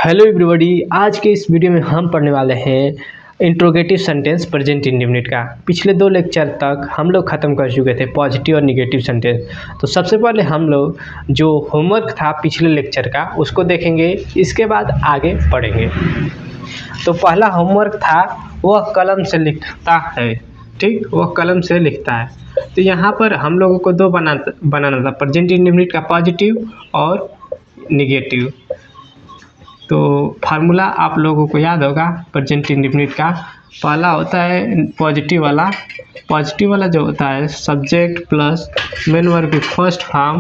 Hello everybody, आज के इस वीडियो में हम पढ़ने वाले हैं इंट्रोगेटिव सेंटेंस प्रेजेंट इंडेफिनिट का। पिछले 2 लेक्चर तक हम लोग ख़त्म कर चुके थे पॉजिटिव और निगेटिव सेंटेंस। तो सबसे पहले हम लोग जो होमवर्क था पिछले लेक्चर का उसको देखेंगे, इसके बाद आगे पढ़ेंगे। तो पहला होमवर्क था वह कलम से लिखता है, ठीक, वह कलम से लिखता है। तो यहाँ पर हम लोगों को 2 बनाना था, प्रेजेंट इंडेफिनिट का पॉजिटिव और निगेटिव। तो फार्मूला आप लोगों को याद होगा प्रेजेंट इंडेफिनिट का। पहला होता है पॉजिटिव वाला जो होता है सब्जेक्ट प्लस मेन वर्ब की फर्स्ट फॉर्म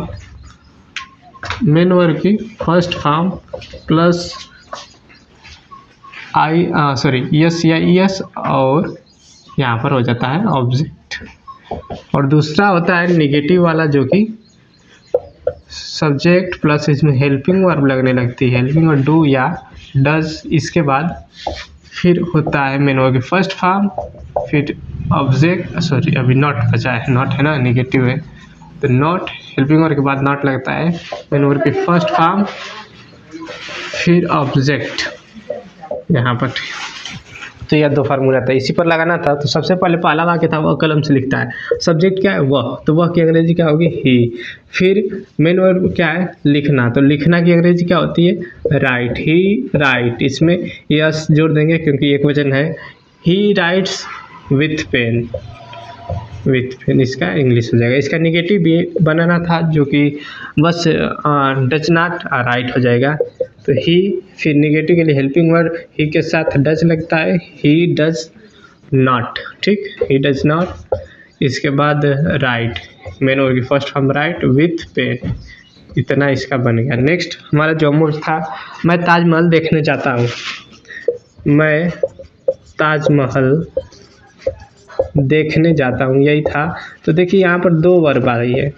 प्लस यस या ईएस और यहाँ पर हो जाता है ऑब्जेक्ट। और दूसरा होता है निगेटिव वाला जो कि सब्जेक्ट प्लस इसमें हेल्पिंग वर्ब लगने लगती है, हेल्पिंग और डू या डज। इसके बाद फिर होता है मेन वर्ब की फर्स्ट फॉर्म, फिर ऑब्जेक्ट, अभी नॉट बचा है, नॉट है ना, निगेटिव है तो नॉट, हेल्पिंग वर्ब के बाद नॉट लगता है, मेन वर्ब की फर्स्ट फॉर्म फिर ऑब्जेक्ट यहाँ पर। तो यह 2 फार्मूला था, इसी पर लगाना था। तो सबसे पहले पहला वाक्य था वह कलम से लिखता है। सब्जेक्ट क्या है वह, तो वह की अंग्रेजी क्या होगी ही। फिर मेन वर्ब क्या है लिखना, तो लिखना की अंग्रेजी क्या होती है राइट, ही राइट। इसमें यस जोड़ देंगे क्योंकि एक वचन है। ही राइट्स विथ पेन, इसका इंग्लिश हो जाएगा। इसका निगेटिव भी बनाना था जो कि बस डज नॉट राइट हो जाएगा। तो ही, फिर निगेटिव के लिए हेल्पिंग वर्ड ही के साथ डज लगता है, ही डज नॉट, ठीक, ही डज नॉट। इसके बाद राइट, मेन वर्ब की first form right with pen. इतना इसका बन गया। नेक्स्ट हमारा जो होमवर्क था, मैं ताजमहल देखने जाता हूँ। मैं ताजमहल देखने जाता हूँ, यही था। तो देखिए यहाँ पर 2 वर्ब आ रही है।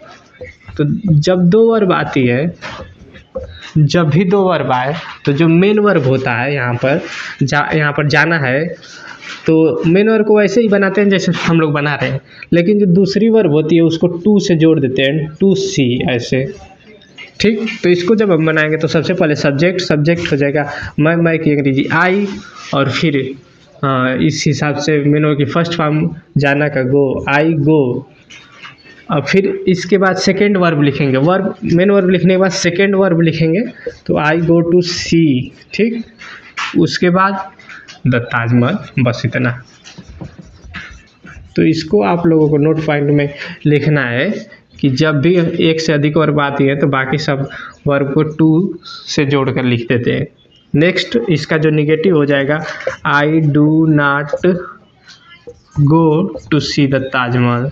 तो जब 2 वर्ब आती है, जब भी 2 वर्ब आए तो जो मेन वर्ब होता है यहाँ पर जाना है, तो मेन वर्ब को वैसे ही बनाते हैं जैसे हम लोग बना रहे हैं, लेकिन जो दूसरी वर्ब होती है उसको टू से जोड़ देते हैं, टू सी ऐसे, ठीक। तो इसको जब हम बनाएंगे तो सबसे पहले सब्जेक्ट हो जाएगा मैं की अंग्रेजी आई, और फिर इस हिसाब से मेन वर्ब की फर्स्ट फॉर्म जाना का गो, आई गो। और फिर इसके बाद सेकेंड वर्ब लिखेंगे, मेन वर्ब लिखने के बाद सेकेंड वर्ब लिखेंगे, तो आई गो टू सी, ठीक। उसके बाद द ताजमहल, बस इतना। तो इसको आप लोगों को नोट पॉइंट में लिखना है कि जब भी एक से अधिक वर्ब आती है तो बाकी सब वर्ब को टू से जोड़ कर लिख देते हैं। नेक्स्ट इसका जो निगेटिव हो जाएगा आई do not go to see the Taj Mahal.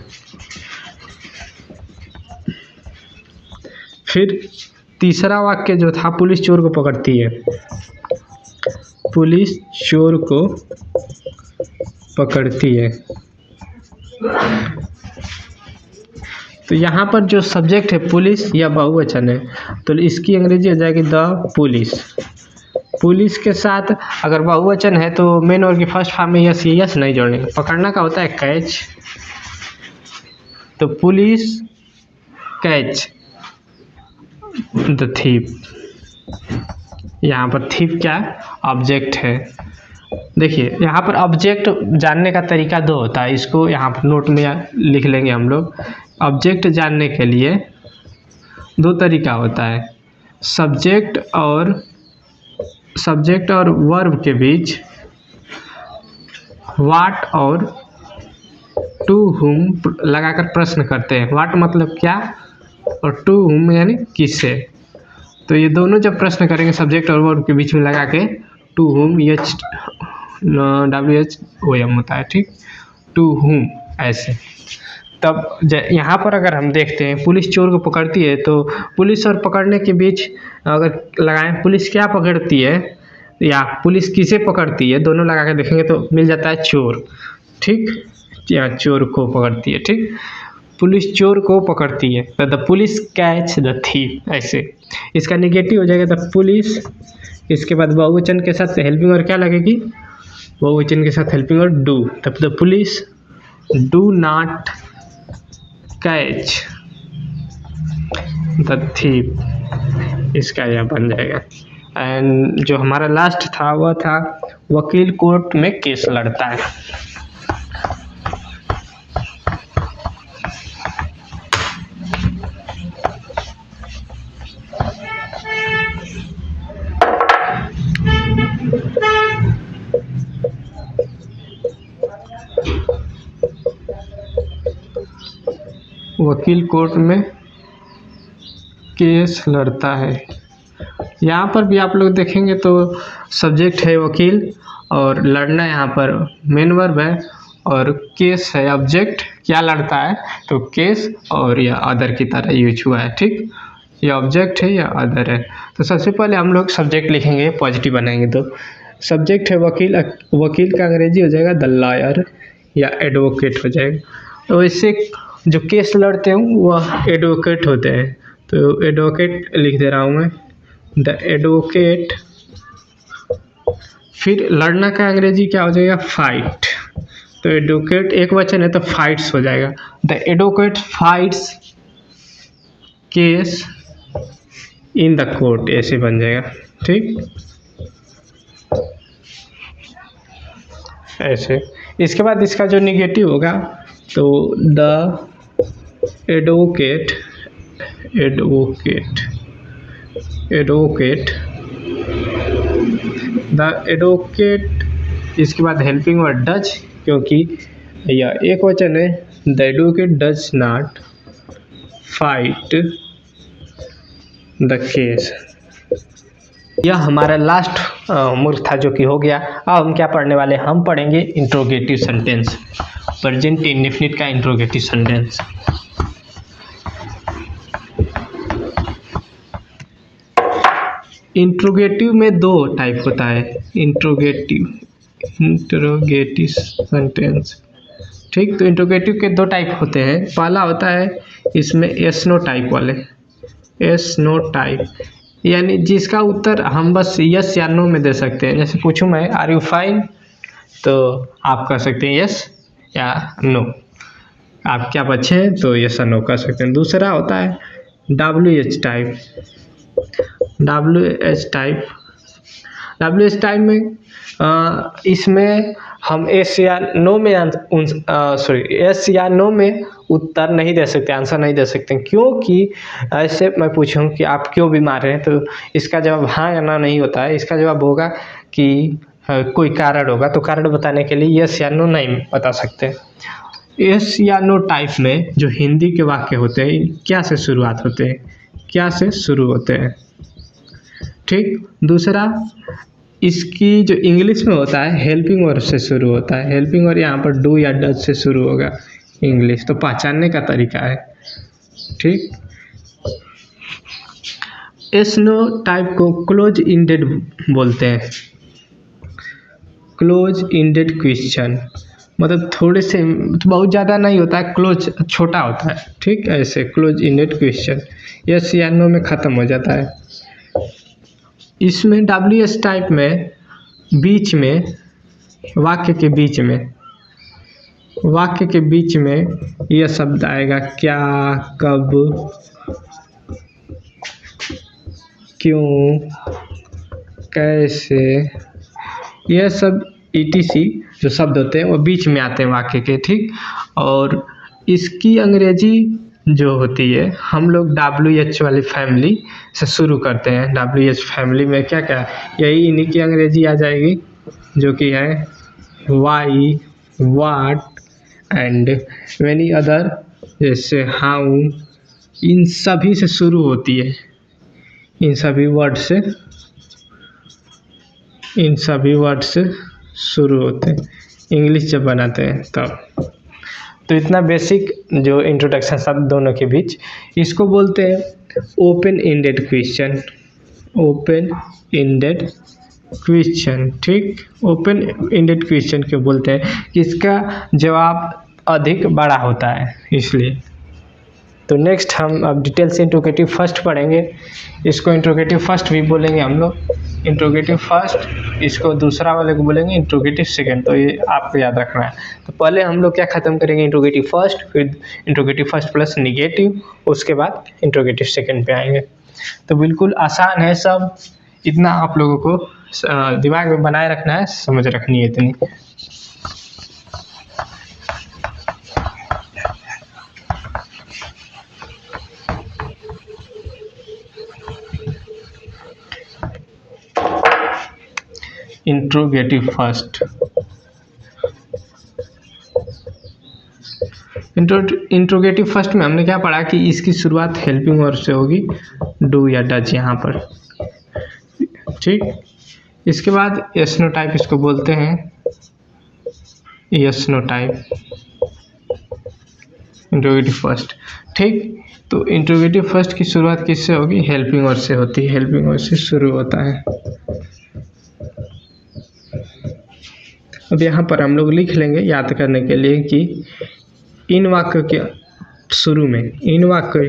फिर तीसरा वाक्य जो था पुलिस चोर को पकड़ती है, पुलिस चोर को पकड़ती है। तो यहाँ पर जो सब्जेक्ट है पुलिस या बहुवचन है, तो इसकी अंग्रेजी हो जाएगी द पुलिस। पुलिस के साथ अगर बहुवचन है तो मेन वर्ब की फर्स्ट फॉर्म में यस नहीं जोड़ेंगे। पकड़ना का होता है कैच, तो पुलिस कैच द थीप। यहाँ पर थीप क्या है ऑब्जेक्ट है। देखिए यहाँ पर ऑब्जेक्ट जानने का तरीका 2 होता है, इसको यहाँ पर नोट में लिख लेंगे हम लोग। ऑब्जेक्ट जानने के लिए 2 तरीका होता है, सब्जेक्ट और वर्ब के बीच व्हाट और टू हुम लगाकर प्रश्न करते हैं। व्हाट मतलब क्या और टू हुम यानी किससे। तो ये दोनों जब प्रश्न करेंगे सब्जेक्ट और वर्ब के बीच में लगा के, टू हुम WHOM होता है, ठीक, टू हुम ऐसे। तब यहाँ पर अगर हम देखते हैं पुलिस चोर को पकड़ती है, तो पुलिस और पकड़ने के बीच अगर लगाएं पुलिस क्या पकड़ती है या पुलिस किसे पकड़ती है, दोनों लगा के देखेंगे तो मिल जाता है चोर, ठीक, या चोर को पकड़ती है, ठीक। पुलिस चोर को पकड़ती है तो the police catch the thief ऐसे। इसका निगेटिव हो जाएगा द पुलिस, इसके बाद बहुवचन के साथ हेल्पिंग और क्या लगेगी, बहुवचन के साथ हेल्पिंग और डू, तब the police do not catch the thief, इसका यह बन जाएगा। एंड जो हमारा लास्ट था वह था वकील कोर्ट में केस लड़ता है। वकील कोर्ट में केस लड़ता है। यहाँ पर भी आप लोग देखेंगे तो सब्जेक्ट है वकील और लड़ना यहाँ पर मेन वर्ब है और केस है ऑब्जेक्ट। क्या लड़ता है तो केस और या अदर की तरह यूज हुआ है। ठीक, या ऑब्जेक्ट है या अदर है। तो सबसे पहले हम लोग सब्जेक्ट लिखेंगे, पॉजिटिव बनाएंगे। तो सब्जेक्ट है वकील, वकील का अंग्रेजी हो जाएगा द लॉयर या एडवोकेट हो जाएगा। तो इससे जो केस लड़ते हैं वह एडवोकेट होते हैं। तो एडवोकेट लिख दे रहा हूँ मैं, द एडवोकेट। फिर लड़ना का अंग्रेजी क्या हो जाएगा, फाइट। तो एडवोकेट एक वचन है तो फाइट्स हो जाएगा। The advocate fights case in the court, ऐसे बन जाएगा। ठीक, ऐसे। इसके बाद इसका जो निगेटिव होगा तो the advocate, advocate, advocate, the advocate. इसके बाद हेल्पिंग वर्ड डज, क्योंकि यह एक वचन है। The advocate does not fight the case. यह हमारा लास्ट मूल था जो कि हो गया। अब हम क्या पढ़ने वाले, हम पढ़ेंगे इंट्रोगेटिव सेंटेंस, प्रेजेंट इंडेफिनिट का इंट्रोगेटिव सेंटेंस। इंट्रोगेटिव में दो टाइप होता है, इंट्रोगेटिव सेंटेंस। ठीक, तो इंट्रोगेटिव के दो टाइप होते हैं। पहला होता है इसमें एस नो टाइप वाले, एस नो टाइप, यानी जिसका उत्तर हम बस यस या नो में दे सकते हैं। जैसे पूछूं मैं आर यू फाइन, तो आप कह सकते हैं यस या नो। आप क्या बच्चे हैं तो यस या नो कह सकते हैं। दूसरा होता है W H type, W H type. W H type में इसमें हम एस या नो में एस या नो में उत्तर नहीं दे सकते, आंसर नहीं दे सकते, क्योंकि ऐसे मैं पूछूं कि आप क्यों बीमार हैं तो इसका जवाब हाँ या ना नहीं होता है। इसका जवाब होगा कि कोई कारण होगा, तो कारण बताने के लिए यस या नो नहीं बता सकते। यस या नो टाइप में जो हिंदी के वाक्य होते हैं क्या से शुरुआत होते हैं, क्या से शुरू होते हैं। ठीक, दूसरा इसकी जो इंग्लिश में होता है हेल्पिंग वर्ब से शुरू होता है। हेल्पिंग वर्ब यहाँ पर डू या डज से शुरू होगा इंग्लिश, तो पहचानने का तरीका है। ठीक, एस नो टाइप को क्लोज इंडेड बोलते हैं, क्लोज इंडेड क्वेश्चन, मतलब थोड़े से बहुत ज़्यादा नहीं होता है, क्लोज छोटा होता है। ठीक, ऐसे क्लोज इंडेड क्वेश्चन यस या नो में ख़त्म हो जाता है। इसमें डब्ल्यू एस टाइप में बीच में, वाक्य के बीच में, वाक्य के बीच में यह शब्द आएगा, क्या, कब, क्यों, कैसे, यह सब ETC जो शब्द होते हैं वो बीच में आते हैं वाक्य के। ठीक, और इसकी अंग्रेजी जो होती है हम लोग WH वाली फैमिली से शुरू करते हैं। WH फैमिली में क्या क्या, यही इन्हीं की अंग्रेजी आ जाएगी जो कि है why, what and many other, जैसे हाउ, इन सभी से शुरू होती है, इन सभी वर्ड से, इन सभी वर्ड से शुरू होते हैं इंग्लिश जब बनाते हैं तब। तो इतना बेसिक जो इंट्रोडक्शन शब्द दोनों के बीच, इसको बोलते हैं open ended question, open ended question. ठीक, ओपन इंडेड क्वेश्चन क्यों बोलते हैं कि इसका जवाब अधिक बड़ा होता है इसलिए। तो नेक्स्ट हम अब डिटेल से इंट्रोगेटिव फर्स्ट पढ़ेंगे। इसको इंट्रोगेटिव फर्स्ट भी बोलेंगे हम लोग, इंट्रोगेटिव फर्स्ट, इसको दूसरा वाले को बोलेंगे इंट्रोगेटिव सेकंड। तो ये आपको याद रखना है। तो पहले हम लोग क्या ख़त्म करेंगे, इंट्रोगेटिव फर्स्ट, फिर इंट्रोगेटिव फर्स्ट प्लस निगेटिव, उसके बाद इंट्रोगेटिव सेकंड पे आएंगे। तो बिल्कुल आसान है सब, इतना आप लोगों को दिमाग में बनाए रखना है, समझ रखनी है इतनी। इंट्रोगेटिव फर्स्ट, इंट्रोगेटिव फर्स्ट में हमने क्या पढ़ा कि इसकी शुरुआत हेल्पिंग वर्ब से होगी, डू या डज यहाँ पर, ठीक। इसके बाद यस नो टाइप इसको बोलते हैं, yes no type interrogative first, ठीक। तो इंट्रोगेटिव फर्स्ट की शुरुआत किससे होगी? हेल्पिंग वर्ब से होती है, हेल्पिंग वर्ब से शुरू होता है। अब यहाँ पर हम लोग लिख लेंगे याद करने के लिए कि इन वाक्यों के शुरू में, इन वाक्यों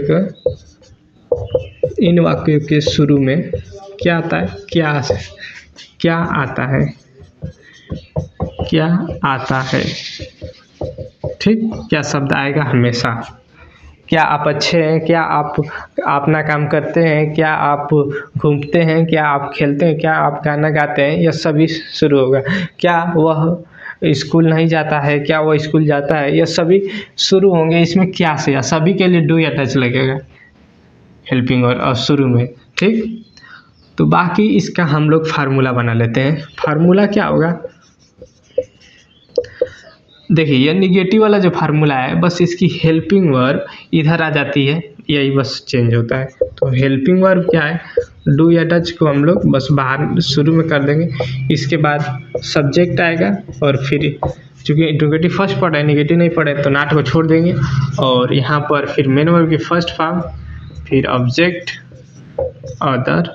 के शुरू में क्या आता है? क्या आता है? क्या आता है, ठीक। क्या शब्द आएगा? हमेशा। क्या आप अच्छे हैं? क्या आप अपना काम करते हैं? क्या आप घूमते हैं? क्या आप खेलते हैं? क्या आप गाना गाते हैं? यह सभी शुरू होगा। क्या वह स्कूल नहीं जाता है? क्या वह स्कूल जाता है? यह सभी शुरू होंगे इसमें क्या से, या सभी के लिए डू या डज लगेगा हेल्पिंग और शुरू में, ठीक। तो बाकी इसका हम लोग फार्मूला बना लेते हैं। फार्मूला क्या होगा? देखिए ये निगेटिव वाला जो फार्मूला है, बस इसकी हेल्पिंग वर्ब इधर आ जाती है, यही बस चेंज होता है। तो हेल्पिंग वर्ब क्या है? डू या डज को हम लोग बस बाहर शुरू में कर देंगे, इसके बाद सब्जेक्ट आएगा, और फिर चूँकि इंट्रोगेटिव फर्स्ट पढ़ा है, निगेटिव नहीं पढ़े तो नाट को छोड़ देंगे, और यहाँ पर फिर मेन वर्ब की फर्स्ट फॉर्म, फिर ऑब्जेक्ट, अदर,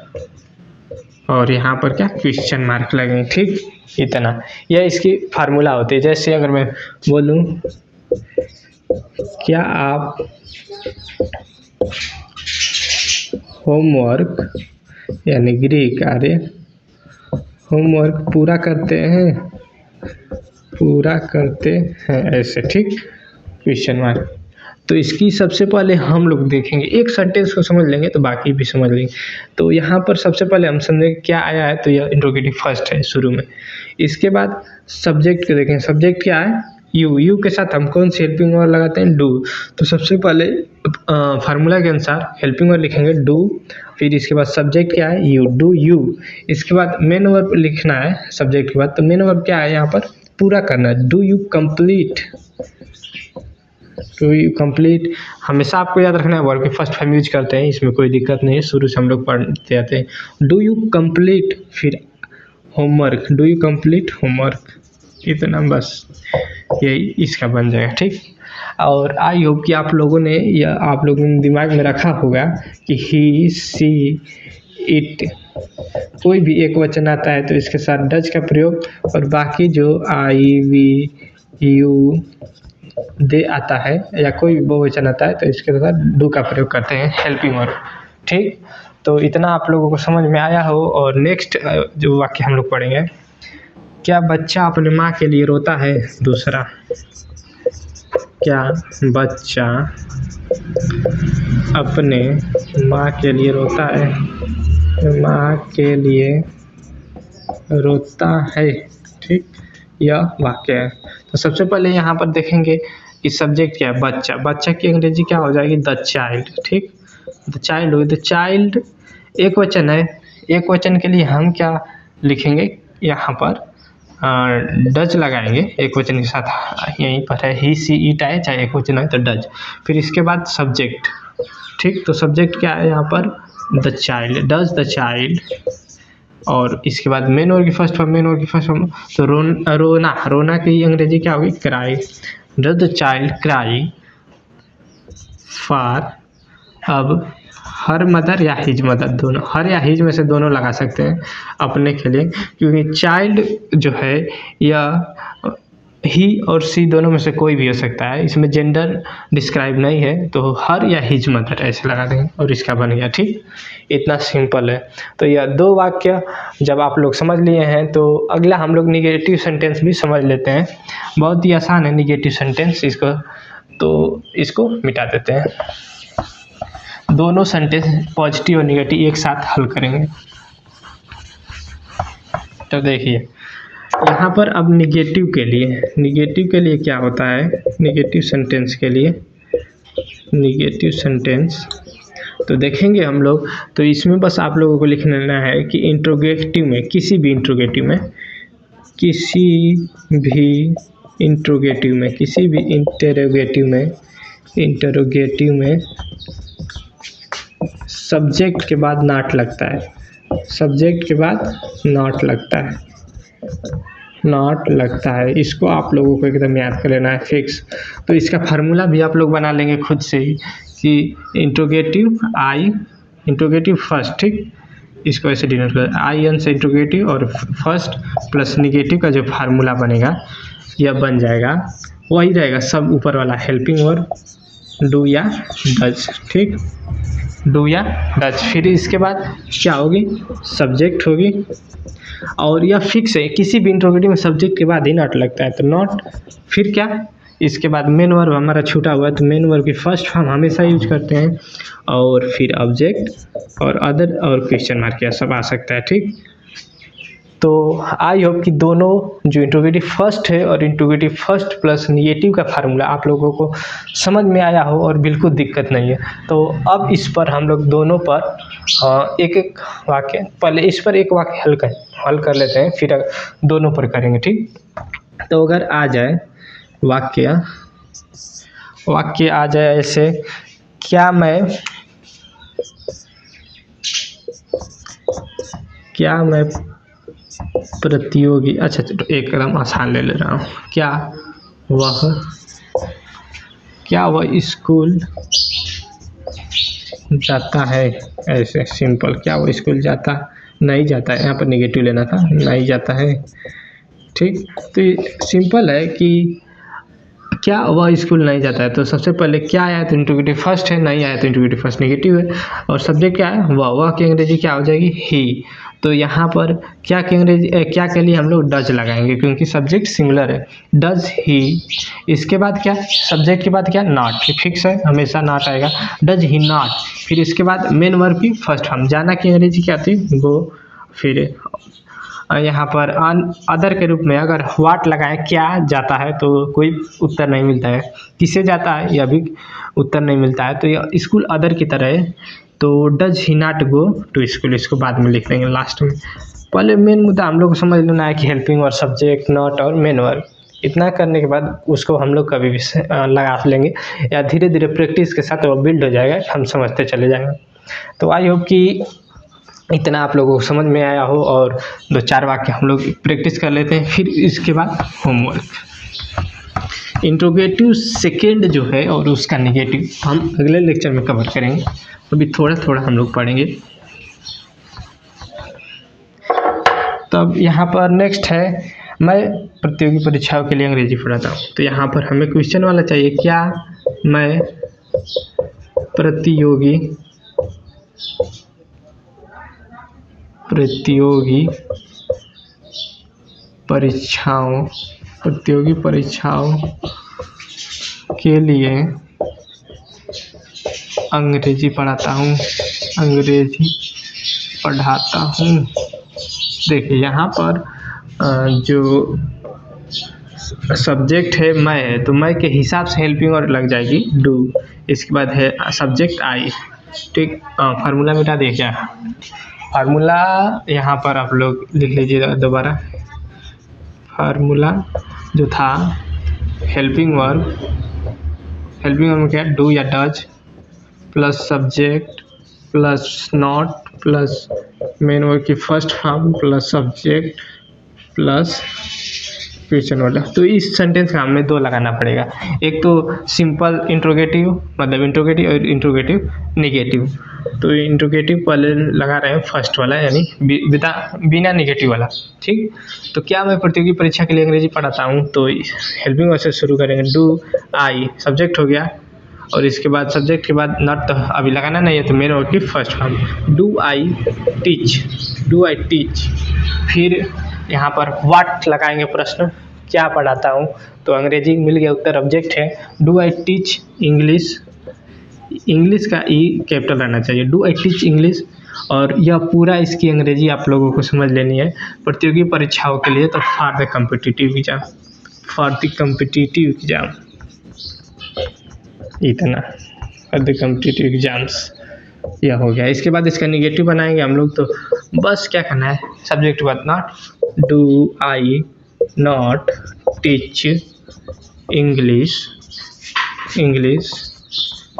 और यहाँ पर क्या? क्वेश्चन मार्क लगेंगे, ठीक। इतना, यह इसकी फार्मूला होती है। जैसे अगर मैं बोलूँ क्या आप होमवर्क यानी गृह कार्य, होमवर्क पूरा करते हैं, ऐसे, ठीक। Question mark. तो इसकी सबसे पहले हम लोग देखेंगे, एक सेंटेंस को समझ लेंगे तो बाकी भी समझ लेंगे। तो यहाँ पर सबसे पहले हम समझेंगे क्या आया है, तो यह इंट्रोगेटिव फर्स्ट है शुरू में। इसके बाद सब्जेक्ट को देखेंगे, सब्जेक्ट क्या है? यू के साथ हम कौन सी हेल्पिंग वर्ब लगाते हैं? डू। तो सबसे पहले फार्मूला के अनुसार हेल्पिंग वर्ब लिखेंगे डू, फिर इसके बाद सब्जेक्ट क्या है? You, do you. इसके बाद मेन वर्ब लिखना है सब्जेक्ट के बाद, तो मेन वर्ब क्या है यहाँ पर? पूरा करना है, do you complete. Do you complete हमेशा आपको याद रखना है, वर्ब के फर्स्ट फॉर्म यूज करते हैं, इसमें कोई दिक्कत नहीं है, शुरू से हम लोग पढ़ते आते हैं। डू यू कंप्लीट, फिर homework, do you complete homework, इतना बस यही इसका बन जाएगा, ठीक। और आई होप कि आप लोगों ने या आप लोगों ने दिमाग में रखा होगा कि ही, सी, इट, कोई भी एक वचन आता है तो इसके साथ डज का प्रयोग, और बाकी जो आई, वी, यू, दे आता है या कोई भी बहुवचन आता है तो इसके साथ डू का प्रयोग करते हैं हेल्पिंग वर्ब, ठीक। तो इतना आप लोगों को समझ में आया हो। और नेक्स्ट जो वाक्य हम लोग पढ़ेंगे, क्या बच्चा अपने माँ के लिए रोता है? दूसरा, क्या बच्चा अपने माँ के लिए रोता है? माँ के लिए रोता है, ठीक। यह वाक्य है। तो सबसे पहले यहाँ पर देखेंगे कि सब्जेक्ट क्या है? बच्चा। बच्चा की अंग्रेजी क्या हो जाएगी? द चाइल्ड, ठीक। द चाइल्ड हो, द चाइल्ड एक वचन है, एक वचन के लिए हम क्या लिखेंगे? यहाँ पर डज लगाएंगे एक वचन के साथ, यहीं पर है ही, सी, इट आए, चाहे एक वचन आए तो डज। फिर इसके बाद सब्जेक्ट, ठीक। तो सब्जेक्ट क्या है यहाँ पर? The child, does the child. और इसके बाद मेन वर्ब की फर्स्ट फॉर्म, मेन वर्ब की फर्स्ट फॉर्म तो रोना, रोना की अंग्रेजी क्या होगी? Cry. Does the child cry for, अब हर मदर या हिज मदर, दोनों, हर या हिज में से दोनों लगा सकते हैं अपने के लिए, क्योंकि चाइल्ड जो है यह ही और सी दोनों में से कोई भी हो सकता है, इसमें जेंडर डिस्क्राइब नहीं है, तो हर या हिज मदर ऐसे लगा देंगे और इसका बन गया, ठीक। इतना सिंपल है। तो यह दो वाक्य जब आप लोग समझ लिए हैं तो अगला हम लोग निगेटिव सेंटेंस भी समझ लेते हैं। बहुत ही आसान है निगेटिव सेंटेंस, इसको मिटा देते हैं। दोनों सेंटेंस पॉजिटिव और निगेटिव एक साथ हल करेंगे। तो देखिए यहाँ पर अब निगेटिव के लिए क्या होता है, निगेटिव सेंटेंस के लिए निगेटिव सेंटेंस तो देखेंगे हम लोग। तो इसमें बस आप लोगों को लिख लेना है कि इंट्रोगेटिव में, किसी भी इंट्रोगेटिव में सब्जेक्ट के बाद नॉट लगता है, नॉट लगता है। इसको आप लोगों को एकदम याद कर लेना है फिक्स। तो इसका फार्मूला भी आप लोग बना लेंगे खुद से ही कि इंट्रोगेटिव फर्स्ट, ठीक, इसको ऐसे डिनोट कर IN से इंट्रोगेटिव और फर्स्ट प्लस निगेटिव का जो फार्मूला बनेगा यह बन जाएगा, वही रहेगा सब ऊपर वाला, हेल्पिंग वर्ब डू या डज, ठीक, डू या डज। फिर इसके बाद क्या होगी, सब्जेक्ट होगी और यह फिक्स है, किसी भी इंट्रोगेटिव में सब्जेक्ट के बाद ही नॉट लगता है तो नॉट। फिर क्या, इसके बाद मेन वर्ब हमारा छूटा हुआ है तो मेन वर्ब की फर्स्ट फॉर्म हमेशा यूज करते हैं और फिर ऑब्जेक्ट और अदर और क्वेश्चन मार्क या सब आ सकता है, ठीक। तो आई होप कि दोनों जो इंट्रोगेटिव फर्स्ट है और इंट्रोगेटिव फर्स्ट प्लस निगेटिव का फार्मूला आप लोगों को समझ में आया हो और बिल्कुल दिक्कत नहीं है। तो अब इस पर हम लोग दोनों पर एक एक वाक्य, पहले इस पर एक वाक्य हल कर लेते हैं, फिर दोनों पर करेंगे, ठीक। तो अगर आ जाए वाक्य आ जाए ऐसे, क्या मैं प्रतियोगी, अच्छा तो एकदम आसान ले रहा हूँ, क्या वह स्कूल जाता है, ऐसे सिंपल, क्या वो स्कूल नहीं जाता है, यहाँ पर निगेटिव लेना था, नहीं जाता है, ठीक। तो सिंपल है कि क्या वह स्कूल नहीं जाता है, तो सबसे पहले क्या आया तो इंट्रोगेटिव फर्स्ट है, नहीं आया तो इंट्रोगेटिव फर्स्ट निगेटिव है और सब्जेक्ट क्या है, वह की अंग्रेजी क्या हो जाएगी, ही। तो यहाँ पर क्या के लिए हम लोग डज लगाएंगे क्योंकि सब्जेक्ट सिंगुलर है, डज ही। इसके बाद क्या, सब्जेक्ट के बाद क्या, नॉट, फिक्स है, हमेशा नॉट आएगा, डज ही नॉट। फिर इसके बाद मेन वर्ब की फर्स्ट फॉर्म, जाना की अंग्रेजी क्या थी, गो। फिर यहाँ पर अदर के रूप में अगर व्हाट लगाए, क्या जाता है तो कोई उत्तर नहीं मिलता है, किसे जाता है यह भी उत्तर नहीं मिलता है, तो यह स्कूल अदर की तरह है। तो does he not go to school, इसको बाद में लिख देंगे लास्ट में। पहले मेन मुद्दा हम लोग को समझ लेना है कि हेल्पिंग वर्ब, सब्जेक्ट, नॉट और मेन वर्ब। इतना करने के बाद उसको हम लोग कभी भी लगा लेंगे या धीरे धीरे प्रैक्टिस के साथ वो बिल्ड हो जाएगा, हम समझते चले जाएंगे। तो आई होप कि इतना आप लोगों को समझ में आया हो और 2-4 वाक्य हम लोग प्रैक्टिस कर लेते हैं, फिर इसके बाद होमवर्क। इंट्रोगेटिव सेकेंड जो है और उसका निगेटिव हम अगले लेक्चर में कवर करेंगे, अभी थोड़ा थोड़ा हम लोग पढ़ेंगे। तब यहाँ पर नेक्स्ट है, मैं प्रतियोगी परीक्षाओं के लिए अंग्रेजी पढ़ाता हूँ, तो यहाँ पर हमें क्वेश्चन वाला चाहिए, क्या मैं प्रतियोगी परीक्षाओं के लिए अंग्रेजी पढ़ाता हूँ। देखिए यहाँ पर जो सब्जेक्ट है मैं है, तो मैं के हिसाब से हेल्पिंग वर्ब लग जाएगी डू। इसके बाद है सब्जेक्ट आई, ठीक। फार्मूला मिटा दिए क्या, फार्मूला यहाँ पर आप लोग लिख लीजिएगा दोबारा। फार्मूला जो था हेल्पिंग वर्ब में क्या, डू या does plus subject plus not plus main verb की first form plus subject plus question word. तो इस सेंटेंस का हमें 2 लगाना पड़ेगा, एक तो सिंपल इंट्रोगेटिव, मतलब इंट्रोगेटिव और इंट्रोगेटिव निगेटिव। तो इंट्रोगेटिव पहले लगा रहे हैं फर्स्ट वाला, यानी बिना निगेटिव वाला, ठीक। तो क्या मैं प्रतियोगी परीक्षा के लिए अंग्रेजी पढ़ाता हूँ, तो हेल्पिंग वर्ब से शुरू करेंगे, डू आई, सब्जेक्ट हो गया और इसके बाद सब्जेक्ट के बाद नॉट तो अभी लगाना नहीं है, तो मेन वर्ब की first form, do I teach. फिर यहाँ पर व्हाट लगाएंगे, प्रश्न, क्या पढ़ाता हूँ, तो अंग्रेजी मिल गया उत्तर, ऑब्जेक्ट है, डू आई टीच इंग्लिश का ई कैपिटल रहना चाहिए, डू आई टीच इंग्लिश। और यह पूरा इसकी अंग्रेजी आप लोगों को समझ लेनी है प्रतियोगी परीक्षाओं के लिए। तो for the competitive exam, for the competitive exam, इतना फॉर द कॉम्पिटिटिव एग्जाम्स यह हो गया। इसके बाद इसका निगेटिव बनाएंगे हम लोग। तो बस क्या करना है, सब्जेक्ट बात not do I not teach English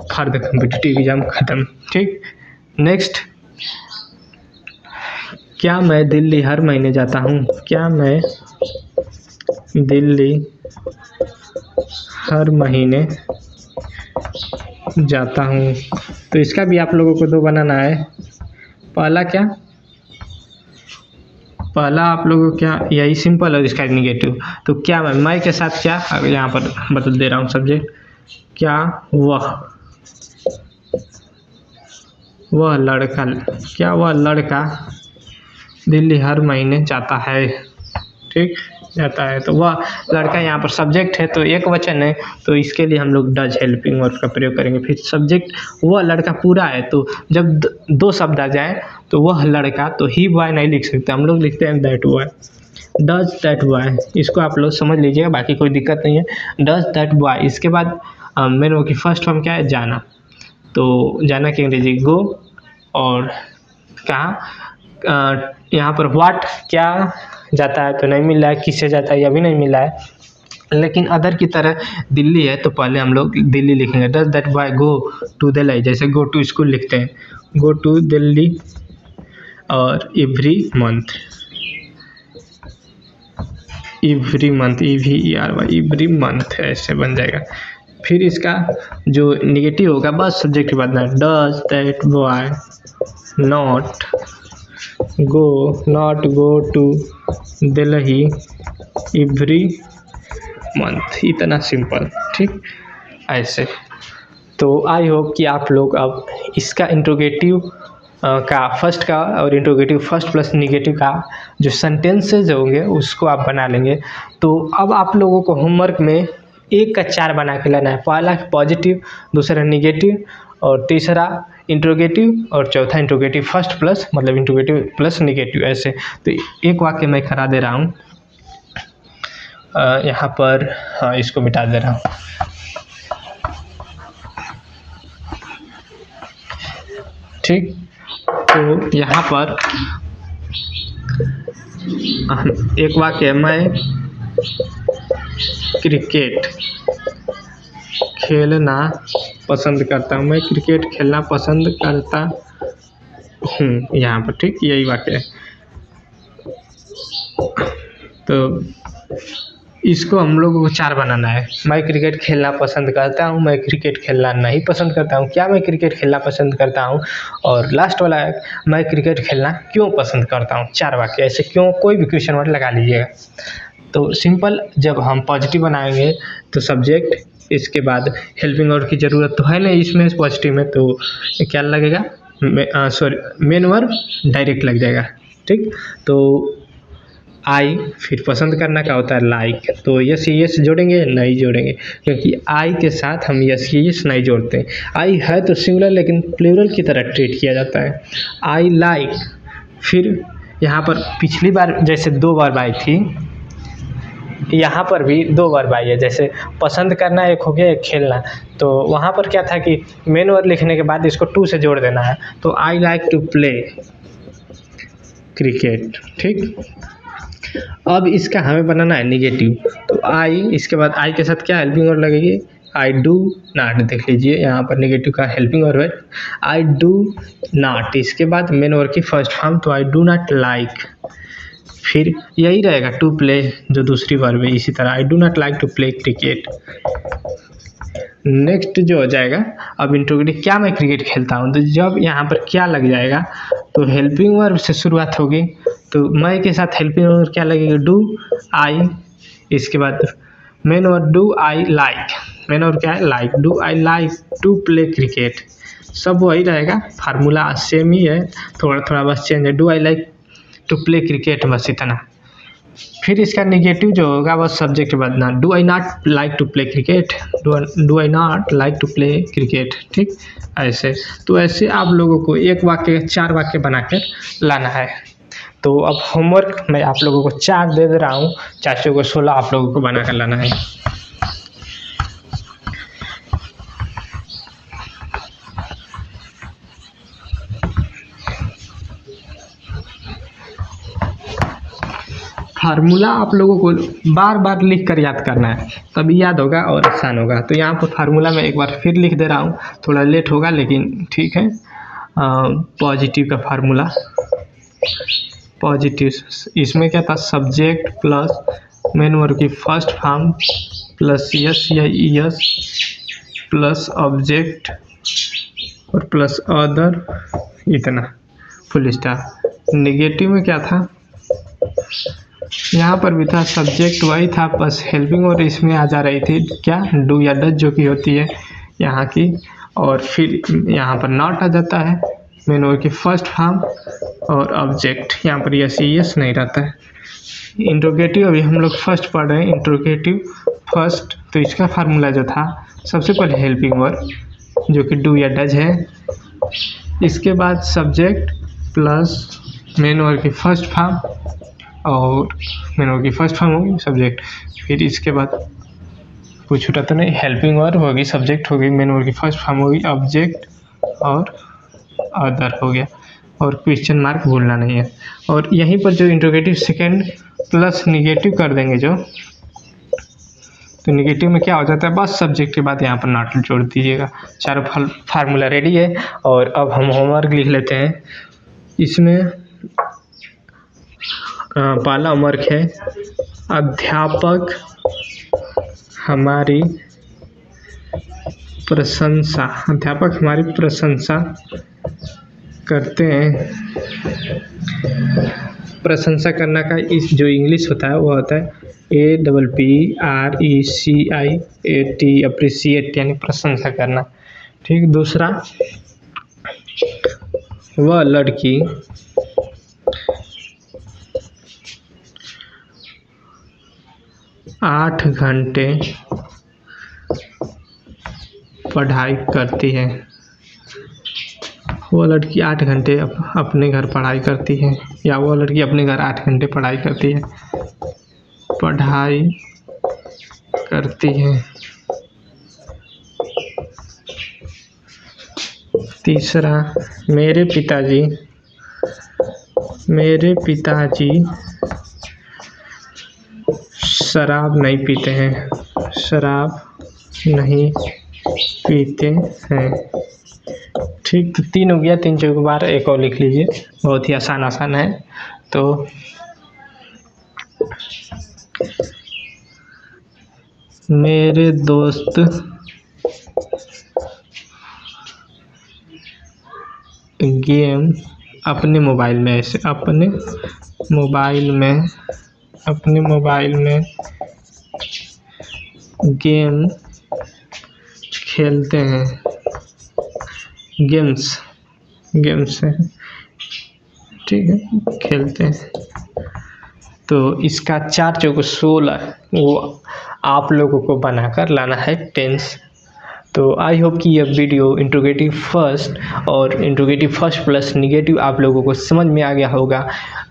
for the competitive exam, ख़त्म। ठीक, नेक्स्ट, क्या मैं दिल्ली हर महीने जाता हूँ, क्या मैं दिल्ली हर महीने जाता हूँ। तो इसका भी आप लोगों को दो बनाना है। पहला क्या, पहला आप लोगों को क्या, यही सिंपल है इसका निगेटिव। तो क्या मैं के साथ क्या, यहाँ पर बदल दे रहा हूँ सब्जेक्ट, क्या वह लड़का, क्या वह लड़का दिल्ली हर महीने जाता है। ठीक, जाता है। तो वह लड़का यहाँ पर सब्जेक्ट है तो एक वचन है, तो इसके लिए हम लोग डज हेल्पिंग वर्ब का प्रयोग करेंगे। फिर सब्जेक्ट वह लड़का पूरा है, तो जब दो शब्द आ जाए तो वह लड़का, तो ही बॉय नहीं लिख सकते, हम लोग लिखते हैं that boy, does that boy. इसको आप लोग समझ लीजिएगा, बाकी कोई दिक्कत नहीं है। Does that boy. इसके बाद मेन वर्ब की फर्स्ट फॉर्म क्या है, जाना। तो जाना की अंग्रेजी गो, और कहाँ, यहाँ पर व्हाट, क्या जाता है तो नहीं मिल रहा है, किससे जाता है यह भी नहीं मिला है। लेकिन अदर की तरह दिल्ली है तो पहले हम लोग दिल्ली लिखेंगे। Does that boy go to Delhi, जैसे गो टू स्कूल लिखते हैं, गो टू दिल्ली। और every month, every month, every month ऐसे बन जाएगा। फिर इसका जो निगेटिव होगा बस सब्जेक्ट के बाद ना, does that boy not go to Delhi every month, इतना सिंपल। ठीक, ऐसे। तो आई होप कि आप लोग अब इसका इंट्रोगेटिव का फर्स्ट का और इंट्रोगेटिव फर्स्ट प्लस निगेटिव का जो सेंटेंसेज होंगे उसको आप बना लेंगे। तो अब आप लोगों को होमवर्क में 1 का 4 बना के लाना है। पहला पॉजिटिव, दूसरा निगेटिव, और तीसरा इंट्रोगेटिव, और चौथा इंट्रोगेटिव फर्स्ट प्लस मतलब इंट्रोगेटिव प्लस निगेटिव, ऐसे। तो एक वाक्य मैं करा दे रहा हूँ यहाँ पर, हाँ इसको मिटा दे रहा हूँ। ठीक, तो यहाँ पर एक वाक्य, मैं क्रिकेट खेलना पसंद करता हूँ, मैं क्रिकेट खेलना पसंद करता हूँ, यहाँ पर। ठीक, यही वाक्य है। तो इसको हम लोगों को 4 बनाना है। मैं क्रिकेट खेलना पसंद करता हूँ, मैं क्रिकेट खेलना नहीं पसंद करता हूँ, क्या मैं क्रिकेट खेलना पसंद करता हूँ, और लास्ट वाला है मैं क्रिकेट खेलना क्यों पसंद करता हूँ। 4 वाक्य ऐसे, क्यों कोई भी क्वेश्चन वर्ड लगा लीजिएगा। तो सिंपल, जब हम पॉजिटिव बनाएंगे तो सब्जेक्ट, इसके बाद हेल्पिंग वर्ब की ज़रूरत तो है नहीं इसमें पॉजिटिव में, तो क्या लगेगा, मेन वर्ब डायरेक्ट लग जाएगा। ठीक, तो आई, फिर पसंद करना क्या होता है, लाइक। तो यस जोड़ेंगे, नहीं जोड़ेंगे, क्योंकि आई के साथ हम यस नहीं जोड़ते हैं। आई है तो सिंगुलर लेकिन प्लूरल की तरह ट्रीट किया जाता है, आई लाइक। फिर यहाँ पर पिछली बार जैसे 2 वर्ब आई थी, यहाँ पर भी 2 वर्ब आई है। जैसे पसंद करना एक हो गया, एक खेलना। तो वहाँ पर क्या था कि मेन वर्ब लिखने के बाद इसको टू से जोड़ देना है। तो I like to play cricket. ठीक, अब इसका हमें बनाना है निगेटिव। तो आई, इसके बाद आई के साथ क्या हेल्पिंग वर्ब लगेगी, आई डू नॉट। देख लीजिए यहाँ पर निगेटिव का हेल्पिंग वर्ब है आई डू नॉट। इसके बाद मेन वर्ब की फर्स्ट फॉर्म, तो आई डू नॉट लाइक। फिर यही रहेगा टू प्ले जो दूसरी वर्ब है, इसी तरह I do not like to play cricket. Next जो हो जाएगा, अब इंट्रोगेटिव, क्या मैं क्रिकेट खेलता हूँ। तो जब यहाँ पर क्या लग जाएगा तो हेल्पिंग वर्ब से शुरुआत होगी। तो मैं के साथ हेल्पिंग वर्ब क्या लगेगा, डू आई। इसके बाद main verb do I like, main verb क्या है, like. Do I like to play cricket, सब वही रहेगा, फार्मूला सेम ही है, थोड़ा थोड़ा बस चेंज है। Do I like to play cricket, बस इतना। फिर इसका नेगेटिव जो होगा वो सब्जेक्ट बदलना, do I not like to play cricket, do I not like to play cricket, ठीक ऐसे। तो ऐसे आप लोगों को एक वाक्य 4 वाक्य बनाकर लाना है। तो अब होमवर्क मैं आप लोगों को 4 दे रहा हूँ, 4 को 16 आप लोगों को बनाकर लाना है। फार्मूला आप लोगों को बार बार लिख कर याद करना है, तभी याद होगा और आसान होगा। तो यहाँ पर फार्मूला मैं एक बार फिर लिख दे रहा हूँ, थोड़ा लेट होगा लेकिन ठीक है। पॉजिटिव का फार्मूला, पॉजिटिव इसमें क्या था, सब्जेक्ट प्लस मेन वर्ब की फर्स्ट फॉर्म प्लस यस या यस प्लस ऑब्जेक्ट और प्लस अदर, इतना फुल स्टॉप। नेगेटिव में क्या था, यहाँ पर भी था सब्जेक्ट वही था, बस हेल्पिंग और इसमें आ जा रही थी क्या, डू या डज जो कि होती है यहाँ की, और फिर यहाँ पर नॉट आ जाता है मेन वर्ब की फर्स्ट फॉर्म और ऑब्जेक्ट, यहाँ पर यस नहीं रहता है। इंट्रोगेटिव अभी हम लोग फर्स्ट पढ़ रहे हैं, इंट्रोगेटिव फर्स्ट, तो इसका फार्मूला जो था सबसे पहले हेल्पिंग वर्ब जो कि डू या डज है, इसके बाद सब्जेक्ट प्लस मेन वर्ब की फर्स्ट फॉर्म और मेन वर्ब की फर्स्ट फॉर्म होगी सब्जेक्ट, फिर इसके बाद कुछ छूटा तो नहीं, हेल्पिंग वर्ब होगी, सब्जेक्ट होगी, मेन वर्ब की फर्स्ट फॉर्म होगी, ऑब्जेक्ट और अदर हो गया, और क्वेश्चन मार्क भूलना नहीं है। और यहीं पर जो इंट्रोगेटिव सेकेंड प्लस निगेटिव कर देंगे जो, तो निगेटिव में क्या हो जाता है, बस सब्जेक्ट के बाद यहाँ पर नॉट जोड़ दीजिएगा। चारों फार्मूला रेडी है। और अब हम होमवर्क लिख लेते हैं। इसमें पहला होमवर्क है, अध्यापक हमारी प्रशंसा, अध्यापक हमारी प्रशंसा करते हैं। प्रशंसा करना का इस जो इंग्लिश होता है वो होता है APPRECIAT, अप्रिसिएट यानी प्रशंसा करना, ठीक। दूसरा, वह लड़की आठ घंटे पढ़ाई करती है, वो लड़की 8 घंटे अपने घर पढ़ाई करती है, या वो लड़की अपने घर 8 घंटे पढ़ाई करती है, पढ़ाई करती है। तीसरा, मेरे पिताजी शराब नहीं पीते हैं, शराब नहीं पीते हैं, ठीक। तो 3 हो गया, 3 चौक बार एक और लिख लीजिए, बहुत ही आसान है। तो मेरे दोस्त गेम अपने मोबाइल में गेम खेलते हैं, गेम्स है, ठीक है, खेलते हैं। तो इसका 4 चौक 16 वो आप लोगों को बनाकर लाना है टेंस। तो आई होप कि यह वीडियो इंट्रोगेटिव फर्स्ट और इंट्रोगेटिव फर्स्ट प्लस निगेटिव आप लोगों को समझ में आ गया होगा।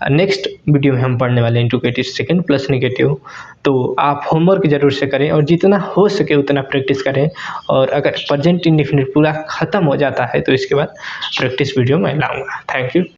नेक्स्ट वीडियो में हम पढ़ने वाले हैं इंट्रोगेटिव सेकंड प्लस निगेटिव। तो आप होमवर्क जरूर से करें और जितना हो सके उतना प्रैक्टिस करें। और अगर प्रेजेंट इंडेफिनिट पूरा ख़त्म हो जाता है तो इसके बाद प्रैक्टिस वीडियो मैं लाऊंगा। Thank you.